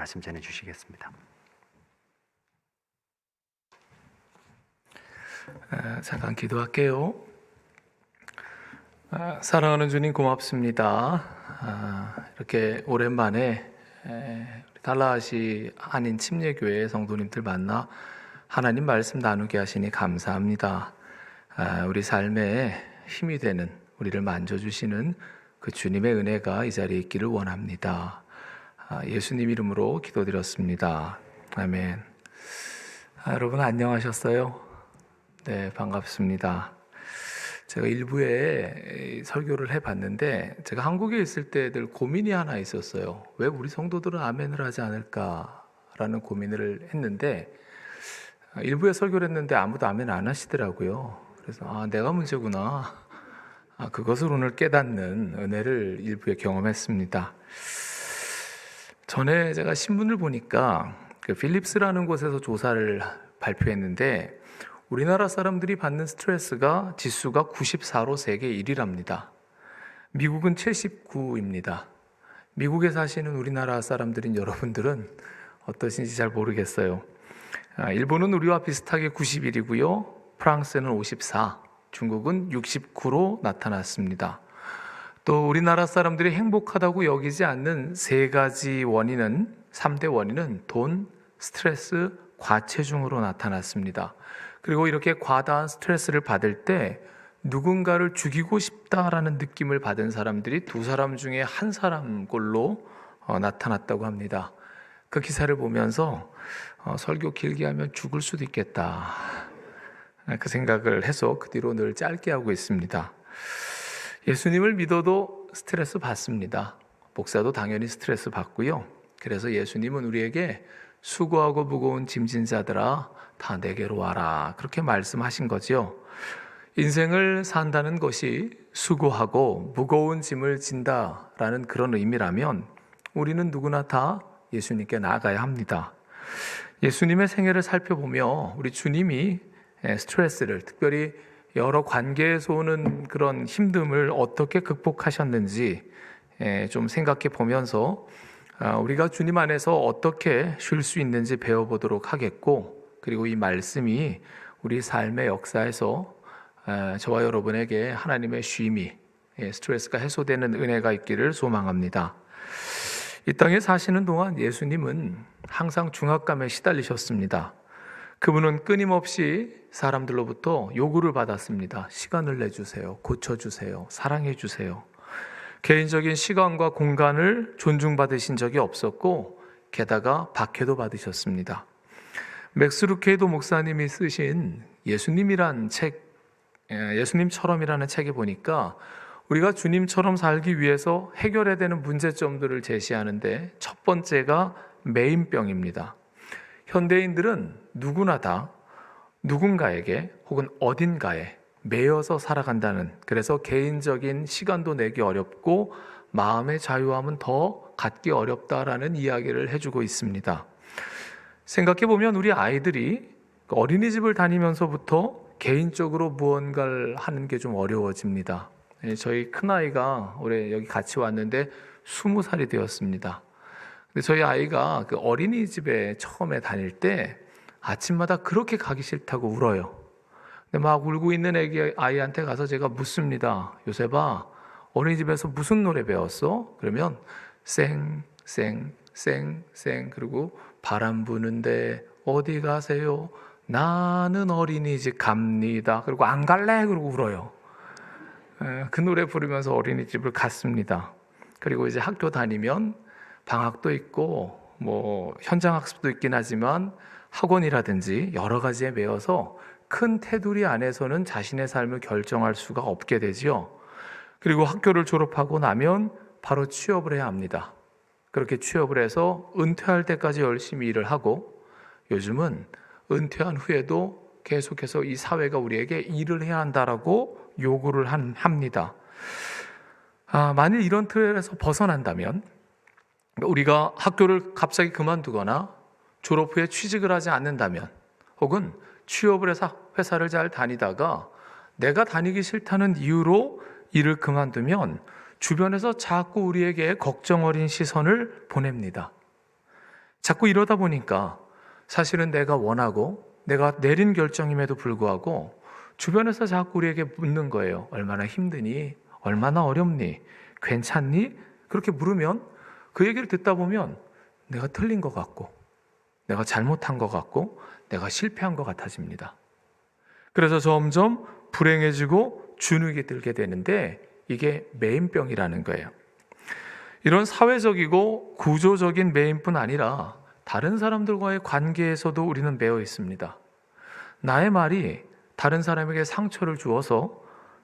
말씀 전해 주시겠습니다. 잠깐 기도할게요. 사랑하는 주님 고맙습니다. 이렇게 오랜만에 달라시 한인 침례교회 성도님들 만나 하나님 말씀 나누게 하시니 감사합니다. 우리 삶에 힘이 되는, 우리를 만져주시는 그 주님의 은혜가 이 자리에 있기를 원합니다. 예수님 이름으로 기도드렸습니다. 아멘. 여러분 안녕하셨어요? 네, 반갑습니다. 제가 일부에 설교를 해봤는데 제가 한국에 있을 때 늘 고민이 하나 있었어요. 왜 우리 성도들은 아멘을 하지 않을까라는 고민을 했는데 일부에 설교를 했는데 아무도 아멘 안 하시더라고요. 그래서 내가 문제구나. 그것을 오늘 깨닫는 은혜를 일부에 경험했습니다. 전에 제가 신문을 보니까 그 필립스라는 곳에서 조사를 발표했는데 우리나라 사람들이 받는 스트레스가 지수가 94로 세계 1위랍니다. 미국은 79입니다. 미국에 사시는 우리나라 사람들인 여러분들은 어떠신지 잘 모르겠어요. 일본은 우리와 비슷하게 91이고요. 프랑스는 54, 중국은 69로 나타났습니다. 또 우리나라 사람들이 행복하다고 여기지 않는 세 가지 원인은, 3대 원인은 돈, 스트레스, 과체중으로 나타났습니다. 그리고 이렇게 과다한 스트레스를 받을 때 누군가를 죽이고 싶다라는 느낌을 받은 사람들이 두 사람 중에 한 사람꼴로 나타났다고 합니다. 그 기사를 보면서 설교 길게 하면 죽을 수도 있겠다, 그 생각을 해서 그 뒤로 늘 짧게 하고 있습니다. 예수님을 믿어도 스트레스 받습니다. 목사도 당연히 스트레스 받고요. 그래서 예수님은 우리에게 수고하고 무거운 짐진 자들아 다 내게로 와라, 그렇게 말씀하신 거죠. 인생을 산다는 것이 수고하고 무거운 짐을 진다라는 그런 의미라면 우리는 누구나 다 예수님께 나아가야 합니다. 예수님의 생애를 살펴보며 우리 주님이 스트레스를, 특별히 여러 관계에서 오는 그런 힘듦을 어떻게 극복하셨는지 좀 생각해 보면서 우리가 주님 안에서 어떻게 쉴 수 있는지 배워보도록 하겠고, 그리고 이 말씀이 우리 삶의 역사에서 저와 여러분에게 하나님의 쉼이, 스트레스가 해소되는 은혜가 있기를 소망합니다. 이 땅에 사시는 동안 예수님은 항상 중압감에 시달리셨습니다. 그분은 끊임없이 사람들로부터 요구를 받았습니다. 시간을 내주세요. 고쳐주세요. 사랑해주세요. 개인적인 시간과 공간을 존중받으신 적이 없었고 게다가 박해도 받으셨습니다. 맥스 루케이도 목사님이 쓰신 예수님처럼이라는 책에 보니까 우리가 주님처럼 살기 위해서 해결해야 되는 문제점들을 제시하는데 첫 번째가 매인병입니다. 현대인들은 누구나 다 누군가에게 혹은 어딘가에 매여서 살아간다는, 그래서 개인적인 시간도 내기 어렵고 마음의 자유함은 더 갖기 어렵다라는 이야기를 해주고 있습니다. 생각해보면 우리 아이들이 어린이집을 다니면서부터 개인적으로 무언가를 하는 게 좀 어려워집니다. 저희 큰아이가 올해 여기 같이 왔는데 20살이 되었습니다. 근데 저희 아이가 그 어린이집에 처음에 다닐 때 아침마다 그렇게 가기 싫다고 울어요. 근데 막 울고 있는 아이한테 가서 제가 묻습니다. 요셉아, 어린이집에서 무슨 노래 배웠어? 그러면 쌩 그리고 바람 부는데 어디 가세요? 나는 어린이집 갑니다. 그리고 안 갈래? 그러고 울어요. 그 노래 부르면서 어린이집을 갔습니다. 그리고 이제 학교 다니면 방학도 있고 뭐 현장 학습도 있긴 하지만 학원이라든지 여러 가지에 매여서 큰 테두리 안에서는 자신의 삶을 결정할 수가 없게 되지요. 그리고 학교를 졸업하고 나면 바로 취업을 해야 합니다. 그렇게 취업을 해서 은퇴할 때까지 열심히 일을 하고, 요즘은 은퇴한 후에도 계속해서 이 사회가 우리에게 일을 해야 한다라고 요구를 합니다. 만일 이런 틀에서 벗어난다면, 우리가 학교를 갑자기 그만두거나 졸업 후에 취직을 하지 않는다면, 혹은 취업을 해서 회사를 잘 다니다가 내가 다니기 싫다는 이유로 일을 그만두면 주변에서 자꾸 우리에게 걱정 어린 시선을 보냅니다. 자꾸 이러다 보니까 사실은 내가 원하고 내가 내린 결정임에도 불구하고 주변에서 자꾸 우리에게 묻는 거예요. 얼마나 힘드니? 얼마나 어렵니? 괜찮니? 그렇게 물으면 그 얘기를 듣다 보면 내가 틀린 것 같고 내가 잘못한 것 같고 내가 실패한 것 같아집니다. 그래서 점점 불행해지고 주눅이 들게 되는데 이게 매인병이라는 거예요. 이런 사회적이고 구조적인 매인뿐 아니라 다른 사람들과의 관계에서도 우리는 매여 있습니다. 나의 말이 다른 사람에게 상처를 주어서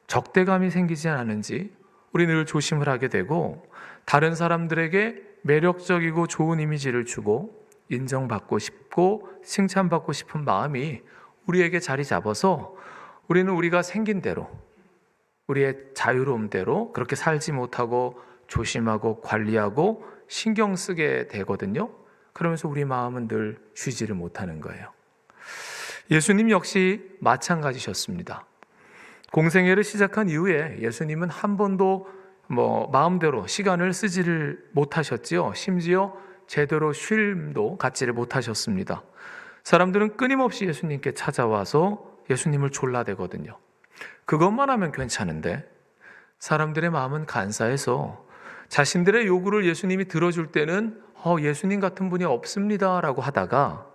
적대감이 생기지 않은지 우리 늘 조심을 하게 되고 다른 사람들에게 매력적이고 좋은 이미지를 주고 인정받고 싶고 칭찬받고 싶은 마음이 우리에게 자리 잡아서 우리는 우리가 생긴 대로 우리의 자유로움대로 그렇게 살지 못하고 조심하고 관리하고 신경 쓰게 되거든요. 그러면서 우리 마음은 늘 쉬지를 못하는 거예요. 예수님 역시 마찬가지셨습니다. 공생애를 시작한 이후에 예수님은 한 번도 마음대로 시간을 쓰지를 못하셨지요. 심지어 제대로 쉼도 갖지를 못하셨습니다. 사람들은 끊임없이 예수님께 찾아와서 예수님을 졸라대거든요. 그것만 하면 괜찮은데 사람들의 마음은 간사해서 자신들의 요구를 예수님이 들어줄 때는 예수님 같은 분이 없습니다 라고 하다가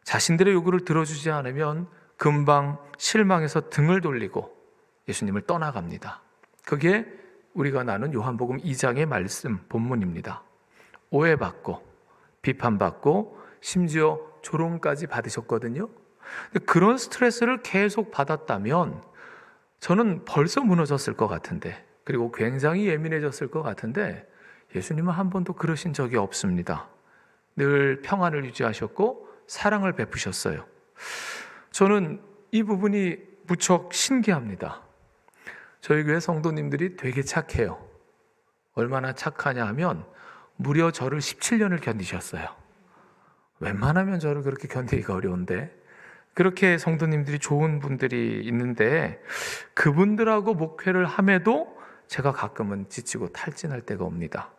자신들의 요구를 들어주지 않으면 금방 실망해서 등을 돌리고 예수님을 떠나갑니다. 그게 우리가 나눈 요한복음 2장의 말씀 본문입니다. 오해받고 비판받고 심지어 조롱까지 받으셨거든요. 그런 스트레스를 계속 받았다면 저는 벌써 무너졌을 것 같은데, 그리고 굉장히 예민해졌을 것 같은데 예수님은 한 번도 그러신 적이 없습니다. 늘 평안을 유지하셨고 사랑을 베푸셨어요. 저는 이 부분이 무척 신기합니다. 저희 교회 성도님들이 되게 착해요. 얼마나 착하냐 하면 무려 저를 17년을 견디셨어요. 웬만하면 저를 그렇게 견디기가 어려운데 그렇게 성도님들이 좋은 분들이 있는데 그분들하고 목회를 함에도 제가 가끔은 지치고 탈진할 때가 옵니다.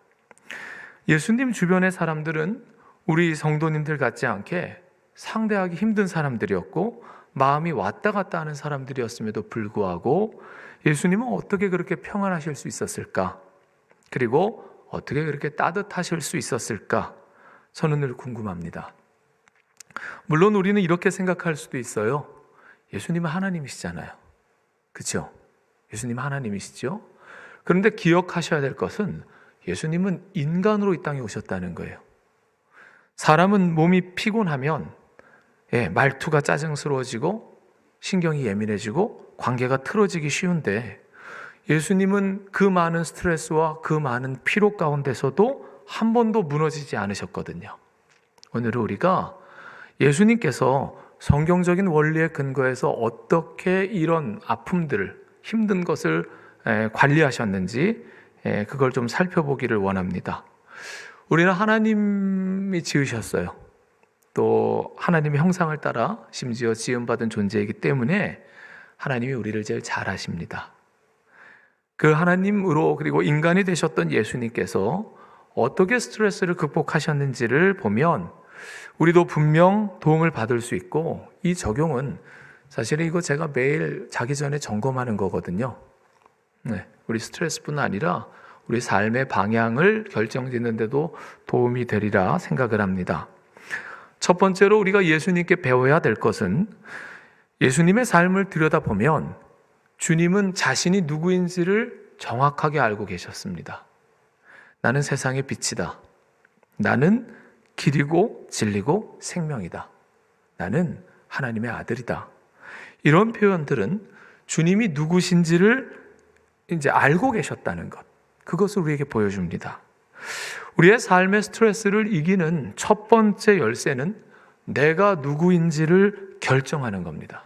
예수님 주변의 사람들은 우리 성도님들 같지 않게 상대하기 힘든 사람들이었고 마음이 왔다 갔다 하는 사람들이었음에도 불구하고 예수님은 어떻게 그렇게 평안하실 수 있었을까? 그리고 어떻게 그렇게 따뜻하실 수 있었을까? 저는 늘 궁금합니다. 물론 우리는 이렇게 생각할 수도 있어요. 예수님은 하나님이시잖아요. 그렇죠? 예수님은 하나님이시죠? 그런데 기억하셔야 될 것은 예수님은 인간으로 이 땅에 오셨다는 거예요. 사람은 몸이 피곤하면 말투가 짜증스러워지고 신경이 예민해지고 관계가 틀어지기 쉬운데 예수님은 그 많은 스트레스와 그 많은 피로 가운데서도 한 번도 무너지지 않으셨거든요. 오늘은 우리가 예수님께서 성경적인 원리에 근거해서 어떻게 이런 아픔들을, 힘든 것을 관리하셨는지 그걸 좀 살펴보기를 원합니다. 우리는 하나님이 지으셨어요. 또 하나님의 형상을 따라 심지어 지음받은 존재이기 때문에 하나님이 우리를 제일 잘 아십니다. 그 하나님으로 그리고 인간이 되셨던 예수님께서 어떻게 스트레스를 극복하셨는지를 보면 우리도 분명 도움을 받을 수 있고, 이 적용은 사실은 이거 제가 매일 자기 전에 점검하는 거거든요. 우리 스트레스뿐 아니라 우리 삶의 방향을 결정짓는 데도 도움이 되리라 생각을 합니다. 첫 번째로 우리가 예수님께 배워야 될 것은 예수님의 삶을 들여다보면 주님은 자신이 누구인지를 정확하게 알고 계셨습니다. 나는 세상의 빛이다. 나는 길이고 진리고 생명이다. 나는 하나님의 아들이다. 이런 표현들은 주님이 누구신지를 이제 알고 계셨다는 것, 그것을 우리에게 보여줍니다. 우리의 삶의 스트레스를 이기는 첫 번째 열쇠는 내가 누구인지를 결정하는 겁니다.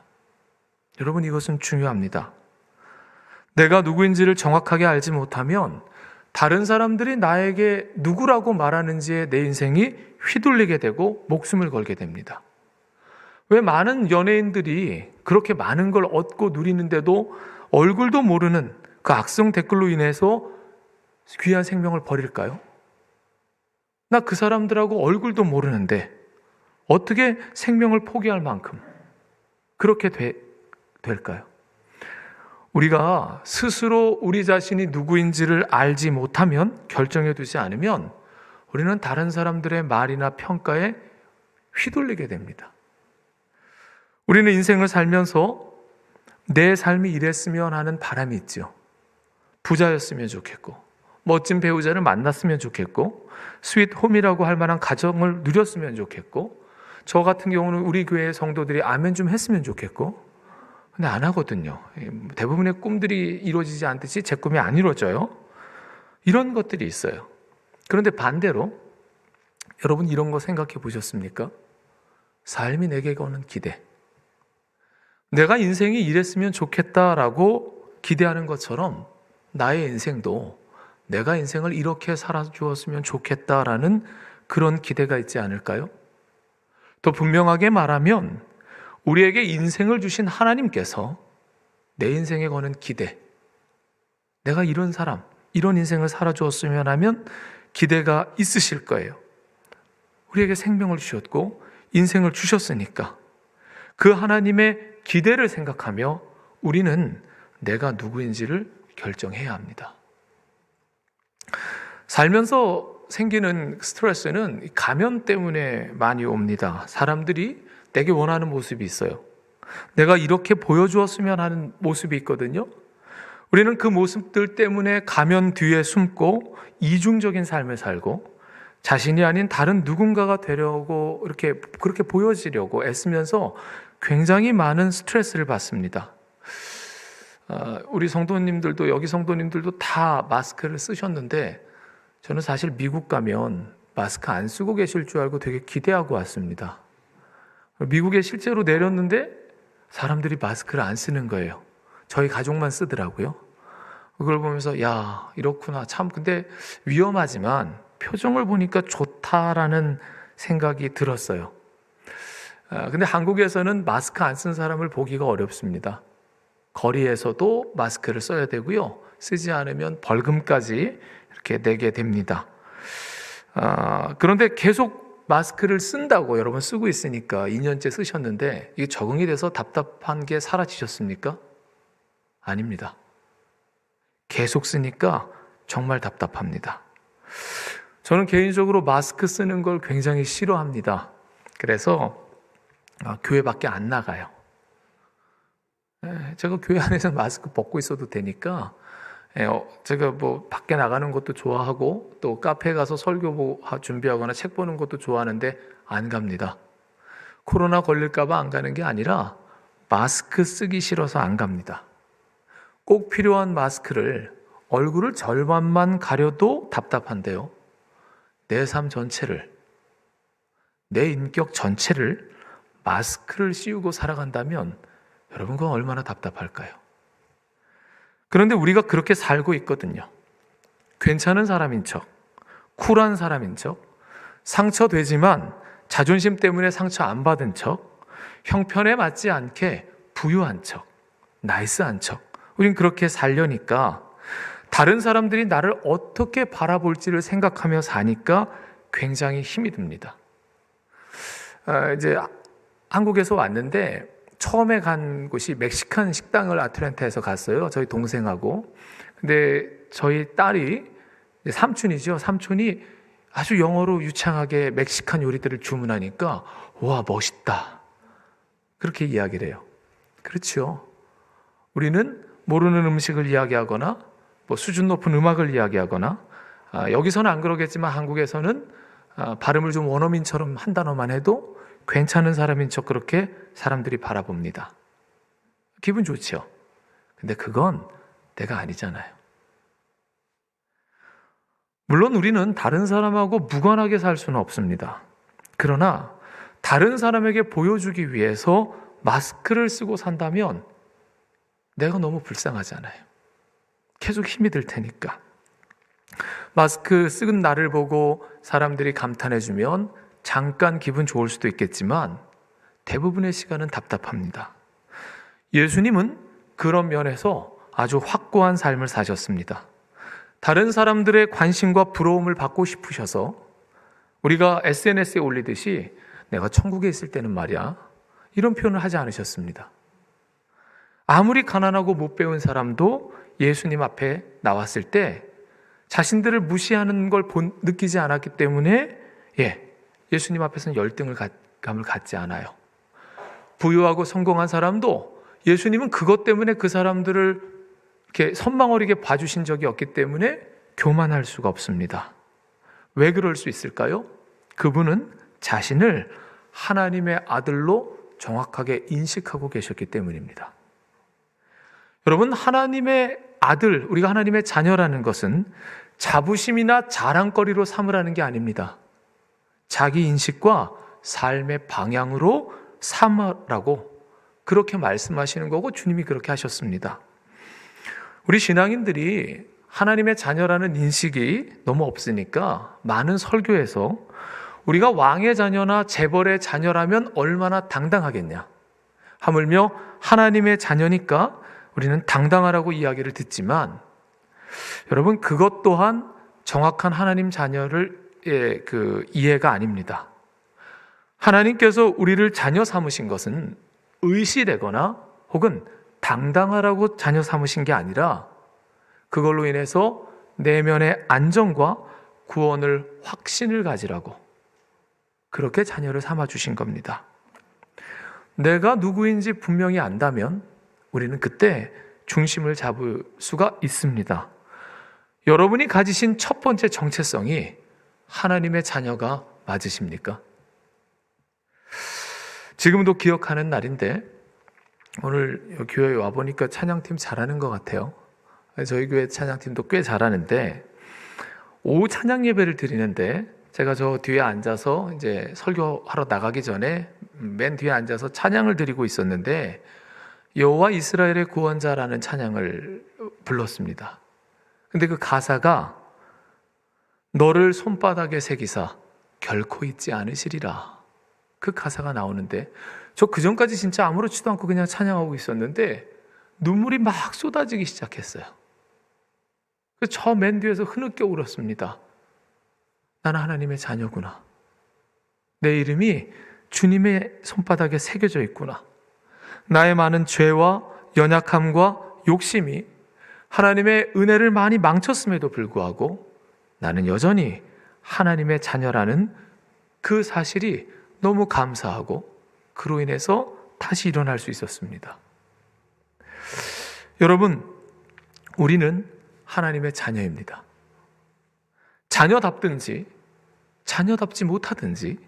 여러분, 이것은 중요합니다. 내가 누구인지를 정확하게 알지 못하면 다른 사람들이 나에게 누구라고 말하는지에 내 인생이 휘둘리게 되고 목숨을 걸게 됩니다. 왜 많은 연예인들이 그렇게 많은 걸 얻고 누리는데도 얼굴도 모르는 그 악성 댓글로 인해서 귀한 생명을 버릴까요? 나 그 사람들하고 얼굴도 모르는데 어떻게 생명을 포기할 만큼 그렇게 될까요? 우리가 스스로 우리 자신이 누구인지를 알지 못하면, 결정해 두지 않으면 우리는 다른 사람들의 말이나 평가에 휘둘리게 됩니다. 우리는 인생을 살면서 내 삶이 이랬으면 하는 바람이 있죠. 부자였으면 좋겠고, 멋진 배우자를 만났으면 좋겠고, 스윗 홈이라고 할 만한 가정을 누렸으면 좋겠고, 저 같은 경우는 우리 교회 성도들이 아멘 좀 했으면 좋겠고, 근데 안 하거든요. 대부분의 꿈들이 이루어지지 않듯이 제 꿈이 안 이루어져요. 이런 것들이 있어요. 그런데 반대로 여러분 이런 거 생각해 보셨습니까? 삶이 내게 거는 기대. 내가 인생이 이랬으면 좋겠다라고 기대하는 것처럼 나의 인생도 내가 인생을 이렇게 살아주었으면 좋겠다라는 그런 기대가 있지 않을까요? 더 분명하게 말하면 우리에게 인생을 주신 하나님께서 내 인생에 거는 기대, 내가 이런 사람, 이런 인생을 살아주었으면 하면 기대가 있으실 거예요. 우리에게 생명을 주셨고 인생을 주셨으니까 그 하나님의 기대를 생각하며 우리는 내가 누구인지를 결정해야 합니다. 살면서 생기는 스트레스는 가면 때문에 많이 옵니다. 사람들이 내게 원하는 모습이 있어요. 내가 이렇게 보여주었으면 하는 모습이 있거든요. 우리는 그 모습들 때문에 가면 뒤에 숨고 이중적인 삶을 살고 자신이 아닌 다른 누군가가 되려고 그렇게 보여지려고 애쓰면서 굉장히 많은 스트레스를 받습니다. 우리 성도님들도, 여기 성도님들도 다 마스크를 쓰셨는데 저는 사실 미국 가면 마스크 안 쓰고 계실 줄 알고 되게 기대하고 왔습니다. 미국에 실제로 내렸는데 사람들이 마스크를 안 쓰는 거예요. 저희 가족만 쓰더라고요. 그걸 보면서 야, 이렇구나. 참 근데 위험하지만 표정을 보니까 좋다라는 생각이 들었어요. 근데 한국에서는 마스크 안 쓴 사람을 보기가 어렵습니다. 거리에서도 마스크를 써야 되고요. 쓰지 않으면 벌금까지 이렇게 내게 됩니다. 그런데 계속 마스크를 쓴다고 여러분 쓰고 있으니까 2년째 쓰셨는데 이게 적응이 돼서 답답한 게 사라지셨습니까? 아닙니다. 계속 쓰니까 정말 답답합니다. 저는 개인적으로 마스크 쓰는 걸 굉장히 싫어합니다. 그래서 교회 밖에 안 나가요. 제가 교회 안에서 마스크 벗고 있어도 되니까 제가 뭐 밖에 나가는 것도 좋아하고 또 카페 가서 설교 준비하거나 책 보는 것도 좋아하는데 안 갑니다. 코로나 걸릴까 봐 안 가는 게 아니라 마스크 쓰기 싫어서 안 갑니다. 꼭 필요한 마스크를 얼굴을 절반만 가려도 답답한데요. 내 삶 전체를, 내 인격 전체를 마스크를 씌우고 살아간다면 여러분 그건 얼마나 답답할까요? 그런데 우리가 그렇게 살고 있거든요. 괜찮은 사람인 척, 쿨한 사람인 척, 상처되지만 자존심 때문에 상처 안 받은 척, 형편에 맞지 않게 부유한 척, 나이스한 척, 우린 그렇게 살려니까 다른 사람들이 나를 어떻게 바라볼지를 생각하며 사니까 굉장히 힘이 듭니다. 이제 한국에서 왔는데 처음에 간 곳이 멕시칸 식당을 아틀란타에서 갔어요. 저희 동생하고. 근데 저희 딸이, 삼촌이죠. 삼촌이 아주 영어로 유창하게 멕시칸 요리들을 주문하니까 와, 멋있다. 그렇게 이야기를 해요. 그렇죠. 우리는 모르는 음식을 이야기하거나 뭐 수준 높은 음악을 이야기하거나 여기서는 안 그러겠지만 한국에서는 발음을 좀 원어민처럼 한 단어만 해도 괜찮은 사람인 척 그렇게 사람들이 바라봅니다. 기분 좋죠. 근데 그건 내가 아니잖아요. 물론 우리는 다른 사람하고 무관하게 살 수는 없습니다. 그러나 다른 사람에게 보여주기 위해서 마스크를 쓰고 산다면 내가 너무 불쌍하잖아요. 계속 힘이 들 테니까. 마스크 쓴 나를 보고 사람들이 감탄해주면 잠깐 기분 좋을 수도 있겠지만 대부분의 시간은 답답합니다. 예수님은 그런 면에서 아주 확고한 삶을 사셨습니다. 다른 사람들의 관심과 부러움을 받고 싶으셔서 우리가 SNS에 올리듯이 내가 천국에 있을 때는 말이야, 이런 표현을 하지 않으셨습니다. 아무리 가난하고 못 배운 사람도 예수님 앞에 나왔을 때 자신들을 무시하는 걸 느끼지 않았기 때문에 예수님 앞에서는 열등감을 갖지 않아요. 부유하고 성공한 사람도 예수님은 그것 때문에 그 사람들을 이렇게 선망어리게 봐주신 적이 없기 때문에 교만할 수가 없습니다. 왜 그럴 수 있을까요? 그분은 자신을 하나님의 아들로 정확하게 인식하고 계셨기 때문입니다. 여러분, 하나님의 아들, 우리가 하나님의 자녀라는 것은 자부심이나 자랑거리로 삼으라는 게 아닙니다. 자기 인식과 삶의 방향으로 삼으라고 그렇게 말씀하시는 거고, 주님이 그렇게 하셨습니다. 우리 신앙인들이 하나님의 자녀라는 인식이 너무 없으니까 많은 설교에서 우리가 왕의 자녀나 재벌의 자녀라면 얼마나 당당하겠냐, 하물며 하나님의 자녀니까 우리는 당당하라고 이야기를 듣지만, 여러분, 그것 또한 정확한 하나님 자녀를 이해가 아닙니다. 하나님께서 우리를 자녀 삼으신 것은 의시되거나 혹은 당당하라고 자녀 삼으신 게 아니라 그걸로 인해서 내면의 안정과 구원을 확신을 가지라고 그렇게 자녀를 삼아주신 겁니다. 내가 누구인지 분명히 안다면 우리는 그때 중심을 잡을 수가 있습니다. 여러분이 가지신 첫 번째 정체성이 하나님의 자녀가 맞으십니까? 지금도 기억하는 날인데, 오늘 교회에 와보니까 찬양팀 잘하는 것 같아요. 저희 교회 찬양팀도 꽤 잘하는데, 오후 찬양 예배를 드리는데 제가 저 뒤에 앉아서 이제 설교하러 나가기 전에 맨 뒤에 앉아서 찬양을 드리고 있었는데, 여호와 이스라엘의 구원자라는 찬양을 불렀습니다. 근데 그 가사가 너를 손바닥에 새기사 결코 잊지 않으시리라, 그 가사가 나오는데, 저 그전까지 진짜 아무렇지도 않고 그냥 찬양하고 있었는데 눈물이 막 쏟아지기 시작했어요. 저 맨 뒤에서 흐느껴 울었습니다. 나는 하나님의 자녀구나. 내 이름이 주님의 손바닥에 새겨져 있구나. 나의 많은 죄와 연약함과 욕심이 하나님의 은혜를 많이 망쳤음에도 불구하고 나는 여전히 하나님의 자녀라는 그 사실이 너무 감사하고, 그로 인해서 다시 일어날 수 있었습니다. 여러분, 우리는 하나님의 자녀입니다. 자녀답든지 자녀답지 못하든지,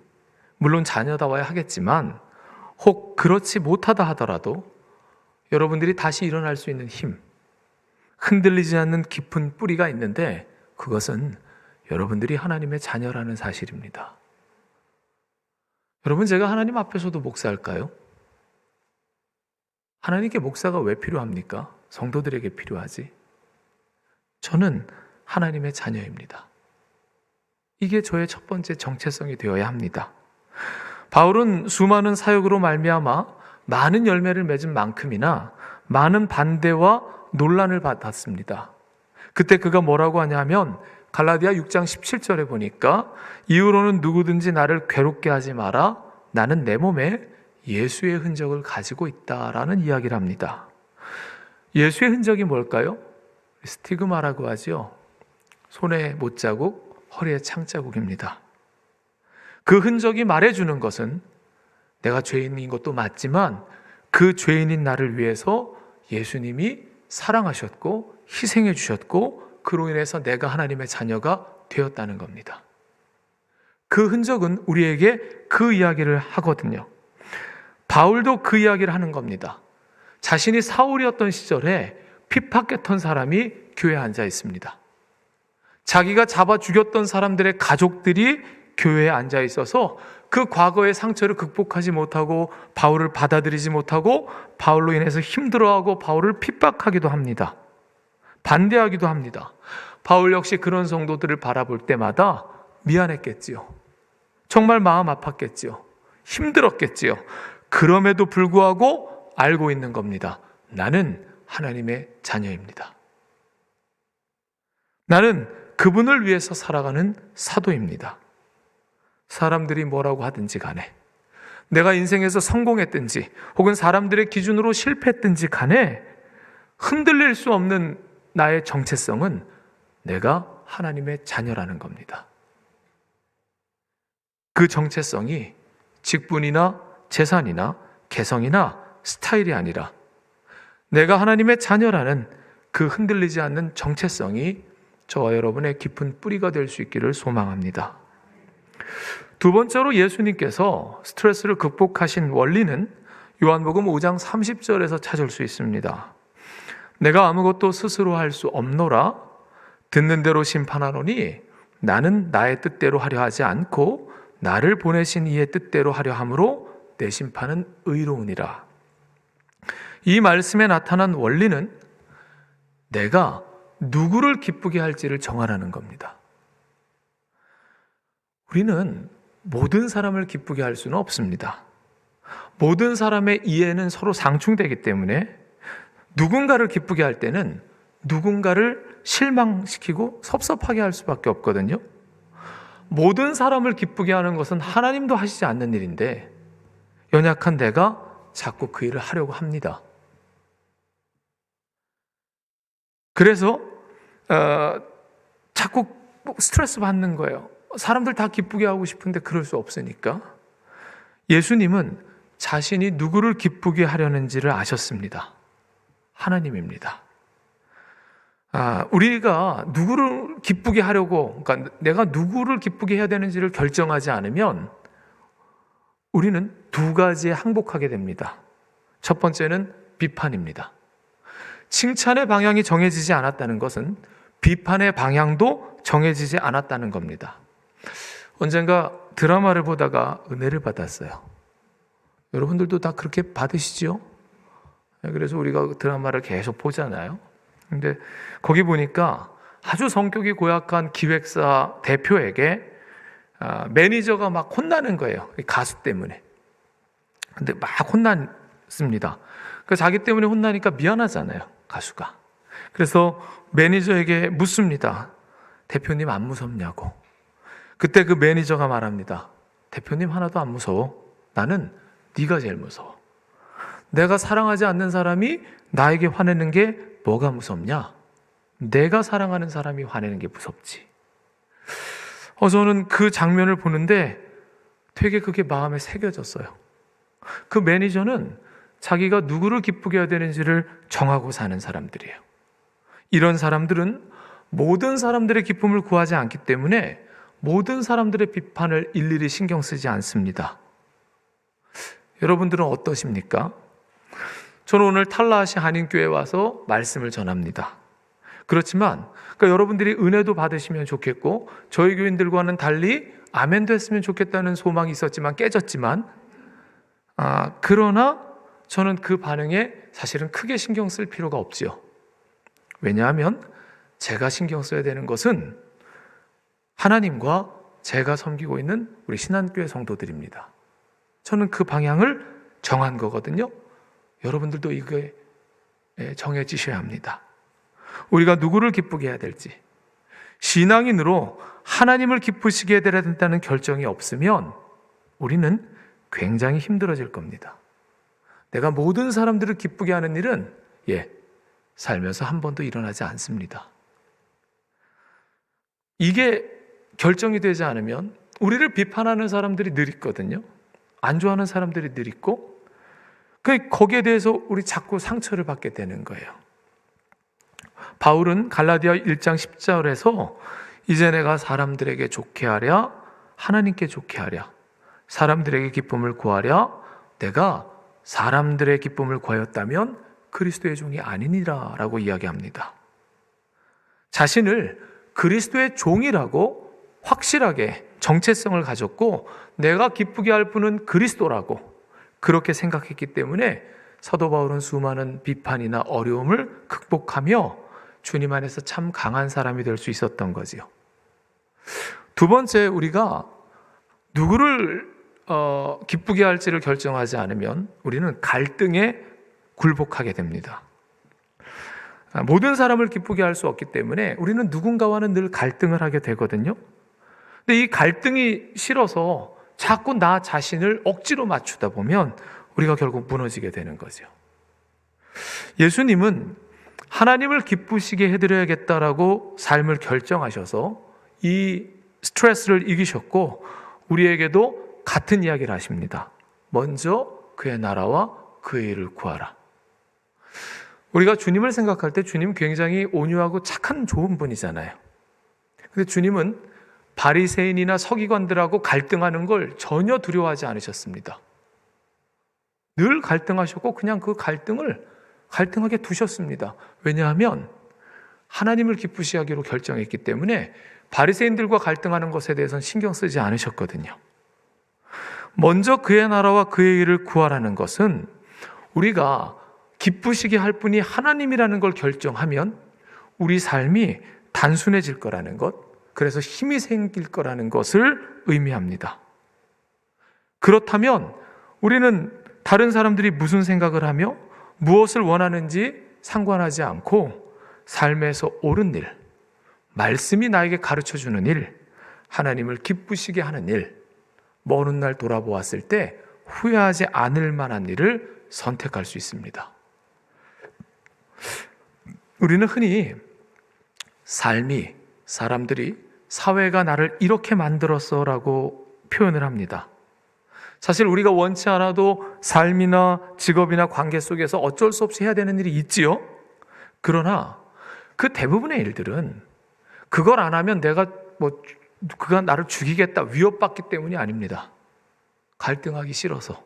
물론 자녀다워야 하겠지만 혹 그렇지 못하다 하더라도 여러분들이 다시 일어날 수 있는 힘, 흔들리지 않는 깊은 뿌리가 있는데, 그것은 여러분들이 하나님의 자녀라는 사실입니다. 여러분, 제가 하나님 앞에서도 목사할까요? 하나님께 목사가 왜 필요합니까? 성도들에게 필요하지. 저는 하나님의 자녀입니다. 이게 저의 첫 번째 정체성이 되어야 합니다. 바울은 수많은 사역으로 말미암아 많은 열매를 맺은 만큼이나 많은 반대와 논란을 받았습니다. 그때 그가 뭐라고 하냐면, 갈라디아 6장 17절에 보니까 이후로는 누구든지 나를 괴롭게 하지 마라. 나는 내 몸에 예수의 흔적을 가지고 있다라는 이야기를 합니다. 예수의 흔적이 뭘까요? 스티그마라고 하죠. 손에 못자국, 허리에 창자국입니다. 그 흔적이 말해주는 것은 내가 죄인인 것도 맞지만 그 죄인인 나를 위해서 예수님이 사랑하셨고 희생해 주셨고, 그로 인해서 내가 하나님의 자녀가 되었다는 겁니다. 그 흔적은 우리에게 그 이야기를 하거든요. 바울도 그 이야기를 하는 겁니다. 자신이 사울이었던 시절에 핍박했던 사람이 교회에 앉아 있습니다. 자기가 잡아 죽였던 사람들의 가족들이 교회에 앉아 있어서 그 과거의 상처를 극복하지 못하고 바울을 받아들이지 못하고 바울로 인해서 힘들어하고 바울을 핍박하기도 합니다. 반대하기도 합니다. 바울 역시 그런 성도들을 바라볼 때마다 미안했겠지요. 정말 마음 아팠겠지요. 힘들었겠지요. 그럼에도 불구하고 알고 있는 겁니다. 나는 하나님의 자녀입니다. 나는 그분을 위해서 살아가는 사도입니다. 사람들이 뭐라고 하든지 간에, 내가 인생에서 성공했든지 혹은 사람들의 기준으로 실패했든지 간에 흔들릴 수 없는 나의 정체성은 내가 하나님의 자녀라는 겁니다. 그 정체성이 직분이나 재산이나 개성이나 스타일이 아니라 내가 하나님의 자녀라는 그 흔들리지 않는 정체성이 저와 여러분의 깊은 뿌리가 될 수 있기를 소망합니다. 두 번째로 예수님께서 스트레스를 극복하신 원리는 요한복음 5장 30절에서 찾을 수 있습니다. 내가 아무것도 스스로 할 수 없노라. 듣는 대로 심판하노니 나는 나의 뜻대로 하려 하지 않고 나를 보내신 이의 뜻대로 하려 함으로 내 심판은 의로우니라. 이 말씀에 나타난 원리는 내가 누구를 기쁘게 할지를 정하라는 겁니다. 우리는 모든 사람을 기쁘게 할 수는 없습니다. 모든 사람의 이해는 서로 상충되기 때문에 누군가를 기쁘게 할 때는 누군가를 실망시키고 섭섭하게 할 수밖에 없거든요. 모든 사람을 기쁘게 하는 것은 하나님도 하시지 않는 일인데 연약한 내가 자꾸 그 일을 하려고 합니다. 그래서 자꾸 스트레스 받는 거예요. 사람들 다 기쁘게 하고 싶은데 그럴 수 없으니까. 예수님은 자신이 누구를 기쁘게 하려는지를 아셨습니다. 하나님입니다. 우리가 누구를 기쁘게 하려고, 그러니까 내가 누구를 기쁘게 해야 되는지를 결정하지 않으면 우리는 두 가지에 항복하게 됩니다. 첫 번째는 비판입니다. 칭찬의 방향이 정해지지 않았다는 것은 비판의 방향도 정해지지 않았다는 겁니다. 언젠가 드라마를 보다가 은혜를 받았어요. 여러분들도 다 그렇게 받으시죠? 그래서 우리가 드라마를 계속 보잖아요. 근데 거기 보니까 아주 성격이 고약한 기획사 대표에게 매니저가 막 혼나는 거예요. 가수 때문에. 근데 막 혼났습니다. 자기 때문에 혼나니까 미안하잖아요, 가수가. 그래서 매니저에게 묻습니다. 대표님 안 무섭냐고. 그때 그 매니저가 말합니다. 대표님 하나도 안 무서워. 나는 네가 제일 무서워. 내가 사랑하지 않는 사람이 나에게 화내는 게 뭐가 무섭냐? 내가 사랑하는 사람이 화내는 게 무섭지. 저는 그 장면을 보는데 되게 그게 마음에 새겨졌어요. 그 매니저는 자기가 누구를 기쁘게 해야 되는지를 정하고 사는 사람들이에요. 이런 사람들은 모든 사람들의 기쁨을 구하지 않기 때문에 모든 사람들의 비판을 일일이 신경 쓰지 않습니다. 여러분들은 어떠십니까? 저는 오늘 탈라하시 한인교회에 와서 말씀을 전합니다. 그렇지만 여러분들이 은혜도 받으시면 좋겠고 저희 교인들과는 달리 아멘도 했으면 좋겠다는 소망이 있었지만 깨졌지만 그러나 저는 그 반응에 사실은 크게 신경 쓸 필요가 없지요. 왜냐하면 제가 신경 써야 되는 것은 하나님과 제가 섬기고 있는 우리 신한교회 성도들입니다. 저는 그 방향을 정한 거거든요. 여러분들도 이게 정해지셔야 합니다. 우리가 누구를 기쁘게 해야 될지, 신앙인으로 하나님을 기쁘시게 해야 된다는 결정이 없으면 우리는 굉장히 힘들어질 겁니다. 내가 모든 사람들을 기쁘게 하는 일은 살면서 한 번도 일어나지 않습니다. 이게 결정이 되지 않으면 우리를 비판하는 사람들이 늘 있거든요. 안 좋아하는 사람들이 늘 있고 거기에 대해서 우리 자꾸 상처를 받게 되는 거예요. 바울은 갈라디아 1장 10절에서 이제 내가 사람들에게 좋게 하랴 하나님께 좋게 하랴 사람들에게 기쁨을 구하랴 내가 사람들의 기쁨을 구하였다면 그리스도의 종이 아니니라 라고 이야기합니다. 자신을 그리스도의 종이라고 확실하게 정체성을 가졌고 내가 기쁘게 할 분은 그리스도라고 그렇게 생각했기 때문에 사도 바울은 수많은 비판이나 어려움을 극복하며 주님 안에서 참 강한 사람이 될 수 있었던 거지요. 두 번째, 우리가 누구를 기쁘게 할지를 결정하지 않으면 우리는 갈등에 굴복하게 됩니다. 모든 사람을 기쁘게 할 수 없기 때문에 우리는 누군가와는 늘 갈등을 하게 되거든요. 근데 이 갈등이 싫어서 자꾸 나 자신을 억지로 맞추다 보면 우리가 결국 무너지게 되는 거죠. 예수님은 하나님을 기쁘시게 해드려야겠다라고 삶을 결정하셔서 이 스트레스를 이기셨고 우리에게도 같은 이야기를 하십니다. 먼저 그의 나라와 그의 일을 구하라. 우리가 주님을 생각할 때 주님 굉장히 온유하고 착한 좋은 분이잖아요. 근데 주님은 바리새인이나 서기관들하고 갈등하는 걸 전혀 두려워하지 않으셨습니다. 늘 갈등하셨고 그냥 그 갈등을 갈등하게 두셨습니다. 왜냐하면 하나님을 기쁘시게 하기로 결정했기 때문에 바리새인들과 갈등하는 것에 대해서는 신경 쓰지 않으셨거든요. 먼저 그의 나라와 그의 일을 구하라는 것은 우리가 기쁘시게 할 분이 하나님이라는 걸 결정하면 우리 삶이 단순해질 거라는 것, 그래서 힘이 생길 거라는 것을 의미합니다. 그렇다면 우리는 다른 사람들이 무슨 생각을 하며 무엇을 원하는지 상관하지 않고 삶에서 옳은 일, 말씀이 나에게 가르쳐주는 일, 하나님을 기쁘시게 하는 일, 먼 훗날 돌아보았을 때 후회하지 않을 만한 일을 선택할 수 있습니다. 우리는 흔히 삶이, 사람들이 사회가 나를 이렇게 만들었어 라고 표현을 합니다. 사실 우리가 원치 않아도 삶이나 직업이나 관계 속에서 어쩔 수 없이 해야 되는 일이 있지요. 그러나 그 대부분의 일들은 그걸 안 하면 그가 나를 죽이겠다, 위협받기 때문이 아닙니다. 갈등하기 싫어서.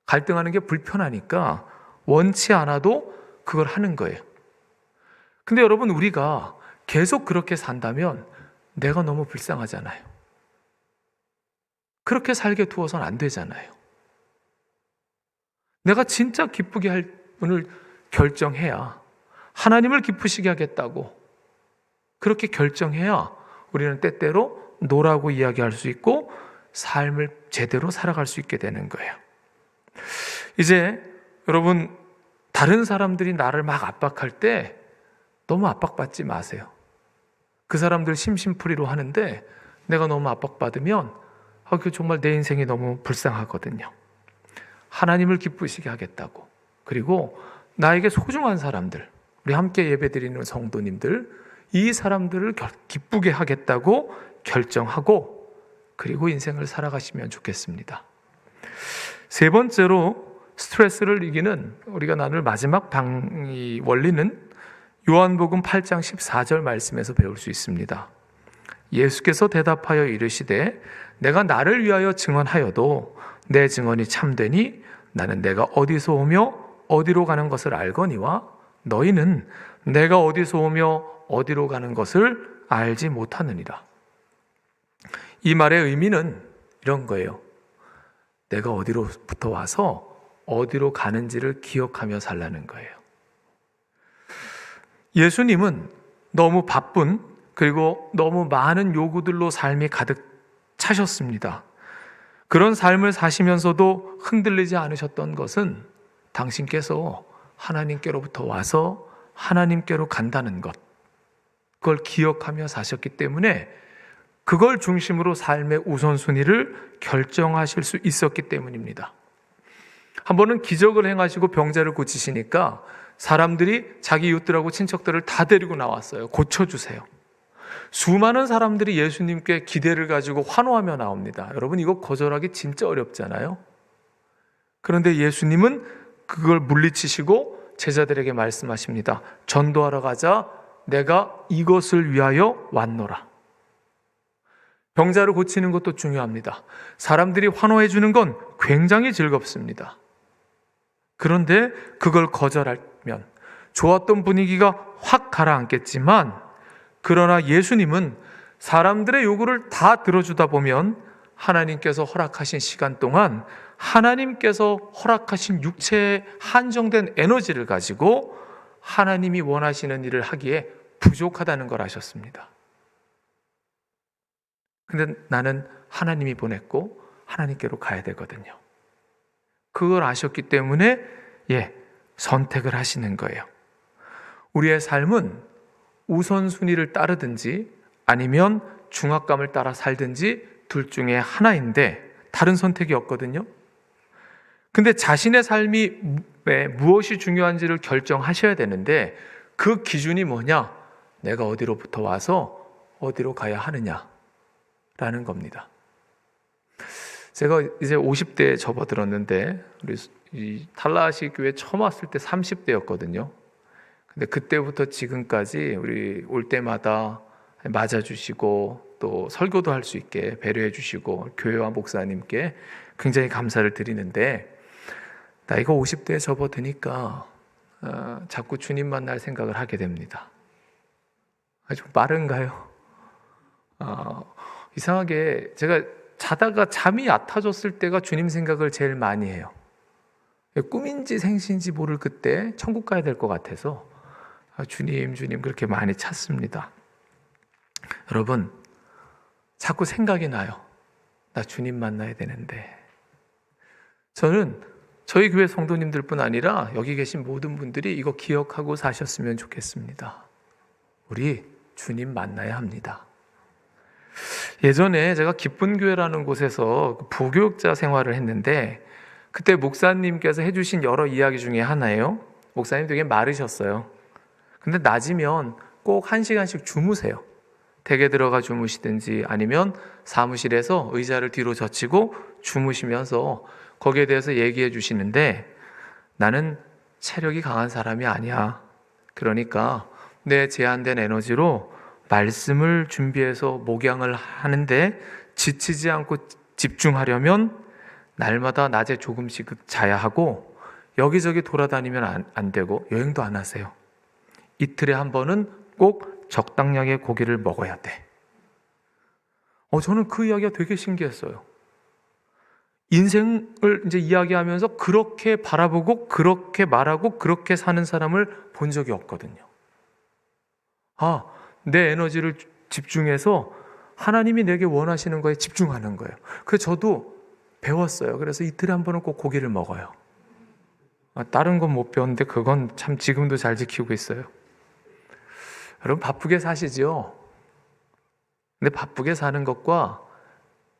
갈등하는 게 불편하니까 원치 않아도 그걸 하는 거예요. 근데 여러분, 우리가 계속 그렇게 산다면 내가 너무 불쌍하잖아요. 그렇게 살게 두어서는 안 되잖아요. 내가 진짜 기쁘게 할 분을 결정해야, 하나님을 기쁘시게 하겠다고 그렇게 결정해야 우리는 때때로 노라고 이야기할 수 있고 삶을 제대로 살아갈 수 있게 되는 거예요. 이제 여러분, 다른 사람들이 나를 막 압박할 때 너무 압박받지 마세요. 그 사람들 심심풀이로 하는데 내가 너무 압박받으면 그게 정말 내 인생이 너무 불쌍하거든요. 하나님을 기쁘시게 하겠다고, 그리고 나에게 소중한 사람들, 우리 함께 예배드리는 성도님들, 이 사람들을 기쁘게 하겠다고 결정하고 그리고 인생을 살아가시면 좋겠습니다. 세 번째로 스트레스를 이기는 우리가 나눌 마지막 이 원리는 요한복음 8장 14절 말씀에서 배울 수 있습니다. 예수께서 대답하여 이르시되 내가 나를 위하여 증언하여도 내 증언이 참되니 나는 내가 어디서 오며 어디로 가는 것을 알거니와 너희는 내가 어디서 오며 어디로 가는 것을 알지 못하느니라. 이 말의 의미는 이런 거예요. 내가 어디로부터 와서 어디로 가는지를 기억하며 살라는 거예요. 예수님은 너무 바쁜, 그리고 너무 많은 요구들로 삶이 가득 차셨습니다. 그런 삶을 사시면서도 흔들리지 않으셨던 것은 당신께서 하나님께로부터 와서 하나님께로 간다는 것, 그걸 기억하며 사셨기 때문에 그걸 중심으로 삶의 우선순위를 결정하실 수 있었기 때문입니다. 한 번은 기적을 행하시고 병자를 고치시니까 사람들이 자기 이웃들하고 친척들을 다 데리고 나왔어요. 고쳐주세요. 수많은 사람들이 예수님께 기대를 가지고 환호하며 나옵니다. 여러분, 이거 거절하기 진짜 어렵잖아요. 그런데 예수님은 그걸 물리치시고 제자들에게 말씀하십니다. 전도하러 가자. 내가 이것을 위하여 왔노라. 병자를 고치는 것도 중요합니다. 사람들이 환호해 주는 건 굉장히 즐겁습니다. 그런데 그걸 거절하면 좋았던 분위기가 확 가라앉겠지만, 그러나 예수님은 사람들의 요구를 다 들어주다 보면 하나님께서 허락하신 시간 동안 하나님께서 허락하신 육체의 한정된 에너지를 가지고 하나님이 원하시는 일을 하기에 부족하다는 걸 아셨습니다. 근데 나는 하나님이 보냈고 하나님께로 가야 되거든요. 그걸 아셨기 때문에 선택을 하시는 거예요. 우리의 삶은 우선순위를 따르든지 아니면 중압감을 따라 살든지 둘 중에 하나인데 다른 선택이 없거든요. 근데 자신의 삶이 무엇이 중요한지를 결정하셔야 되는데 그 기준이 뭐냐? 내가 어디로부터 와서 어디로 가야 하느냐라는 겁니다. 제가 이제 50대에 접어들었는데 우리 이 탈라시 교회 처음 왔을 때 30대였거든요. 근데 그때부터 지금까지 우리 올 때마다 맞아주시고 또 설교도 할 수 있게 배려해 주시고 교회와 목사님께 굉장히 감사를 드리는데 나이가 50대에 접어드니까 자꾸 주님 만날 생각을 하게 됩니다. 아주 빠른가요? 이상하게 제가 자다가 잠이 얕아졌을 때가 주님 생각을 제일 많이 해요. 꿈인지 생시인지 모를 그때 천국 가야 될 것 같아서 주님 그렇게 많이 찾습니다. 여러분, 자꾸 생각이 나요. 나 주님 만나야 되는데. 저는 저희 교회 성도님들뿐 아니라 여기 계신 모든 분들이 이거 기억하고 사셨으면 좋겠습니다. 우리 주님 만나야 합니다. 예전에 제가 기쁜 교회라는 곳에서 부교육자 생활을 했는데 그때 목사님께서 해주신 여러 이야기 중에 하나예요. 목사님 되게 마르셨어요. 근데 낮이면 꼭 1시간씩 주무세요. 댁에 들어가 주무시든지 아니면 사무실에서 의자를 뒤로 젖히고 주무시면서 거기에 대해서 얘기해 주시는데 나는 체력이 강한 사람이 아니야. 그러니까 내 제한된 에너지로 말씀을 준비해서 목양을 하는데 지치지 않고 집중하려면 날마다 낮에 조금씩 자야 하고 여기저기 돌아다니면 안 되고 여행도 안 하세요. 이틀에 한 번은 꼭 적당량의 고기를 먹어야 돼. 저는 그 이야기가 되게 신기했어요. 인생을 이제 이야기하면서 그렇게 바라보고 그렇게 말하고 그렇게 사는 사람을 본 적이 없거든요. 내 에너지를 집중해서 하나님이 내게 원하시는 거에 집중하는 거예요. 그래서 저도 배웠어요. 그래서 이틀에 한 번은 꼭 고기를 먹어요. 다른 건 못 배웠는데 그건 참 지금도 잘 지키고 있어요. 여러분 바쁘게 사시죠? 근데 바쁘게 사는 것과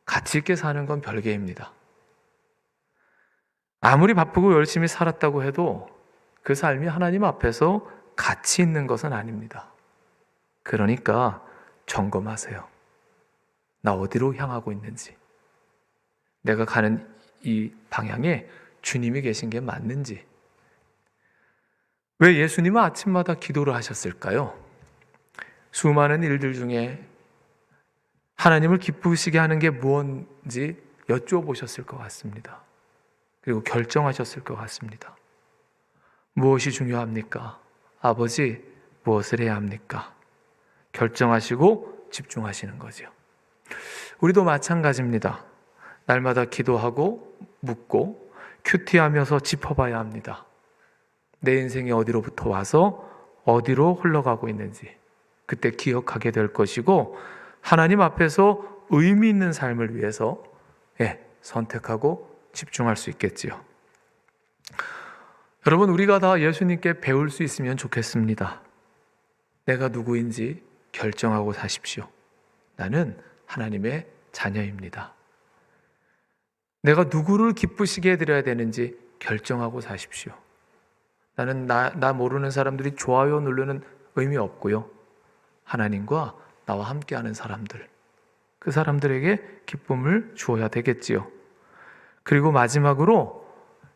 가치 있게 사는 건 별개입니다. 아무리 바쁘고 열심히 살았다고 해도 그 삶이 하나님 앞에서 가치 있는 것은 아닙니다. 그러니까 점검하세요. 나 어디로 향하고 있는지, 내가 가는 이 방향에 주님이 계신 게 맞는지. 왜 예수님은 아침마다 기도를 하셨을까요? 수많은 일들 중에 하나님을 기쁘시게 하는 게 무엇인지 여쭈어보셨을 것 같습니다. 그리고 결정하셨을 것 같습니다. 무엇이 중요합니까? 아버지, 무엇을 해야 합니까? 결정하시고 집중하시는 거죠. 우리도 마찬가지입니다. 날마다 기도하고 묻고 큐티하면서 짚어봐야 합니다. 내 인생이 어디로부터 와서 어디로 흘러가고 있는지 그때 기억하게 될 것이고 하나님 앞에서 의미 있는 삶을 위해서 선택하고 집중할 수 있겠지요. 여러분, 우리가 다 예수님께 배울 수 있으면 좋겠습니다. 내가 누구인지 결정하고 사십시오. 나는 하나님의 자녀입니다. 내가 누구를 기쁘시게 해드려야 되는지 결정하고 사십시오. 나는 나 모르는 사람들이 좋아요 누르는 의미 없고요. 하나님과 나와 함께하는 사람들, 그 사람들에게 기쁨을 주어야 되겠지요. 그리고 마지막으로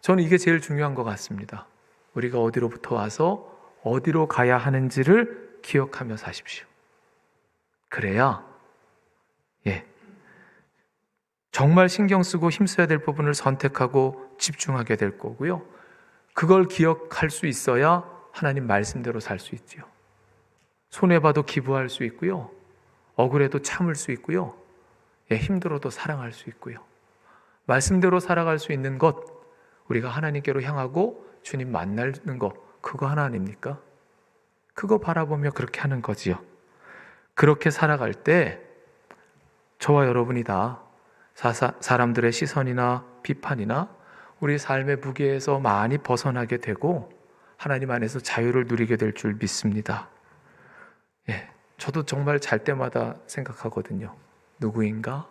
저는 이게 제일 중요한 것 같습니다. 우리가 어디로부터 와서 어디로 가야 하는지를 기억하며 사십시오. 그래야 정말 신경 쓰고 힘써야 될 부분을 선택하고 집중하게 될 거고요. 그걸 기억할 수 있어야 하나님 말씀대로 살 수 있지요. 손해봐도 기부할 수 있고요. 억울해도 참을 수 있고요. 힘들어도 사랑할 수 있고요. 말씀대로 살아갈 수 있는 것, 우리가 하나님께로 향하고 주님 만나는 것, 그거 하나 아닙니까? 그거 바라보며 그렇게 하는 거지요. 그렇게 살아갈 때 저와 여러분이 다 사람들의 시선이나 비판이나 우리 삶의 무게에서 많이 벗어나게 되고 하나님 안에서 자유를 누리게 될 줄 믿습니다. 저도 정말 잘 때마다 생각하거든요. 누구인가?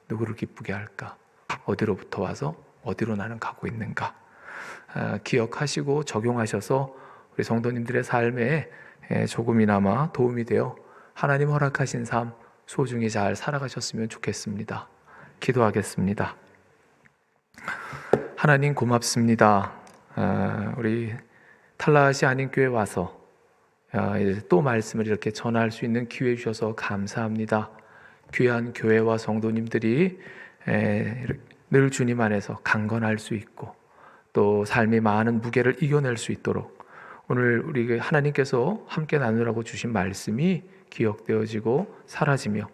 누구를 기쁘게 할까? 어디로부터 와서 어디로 나는 가고 있는가? 기억하시고 적용하셔서 우리 성도님들의 삶에 조금이나마 도움이 되어 하나님 허락하신 삶 소중히 잘 살아가셨으면 좋겠습니다. 기도하겠습니다. 하나님 고맙습니다. 우리 탈라시 한인교회 와서 이제 또 말씀을 이렇게 전할 수 있는 기회 주셔서 감사합니다. 귀한 교회와 성도님들이 늘 주님 안에서 강건할 수 있고 또 삶의 많은 무게를 이겨낼 수 있도록 오늘 우리 하나님께서 함께 나누라고 주신 말씀이 기억되어지고 사라지며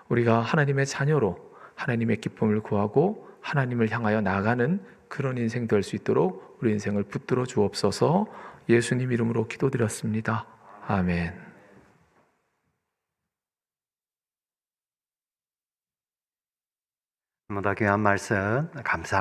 우리가 하나님의 자녀로 하나님의 기쁨을 구하고 하나님을 향하여 나아가는 그런 인생 될 수 있도록 우리 인생을 붙들어 주옵소서. 예수님 이름으로 기도드렸습니다. 아멘. 더 귀한 말씀 감사합니다.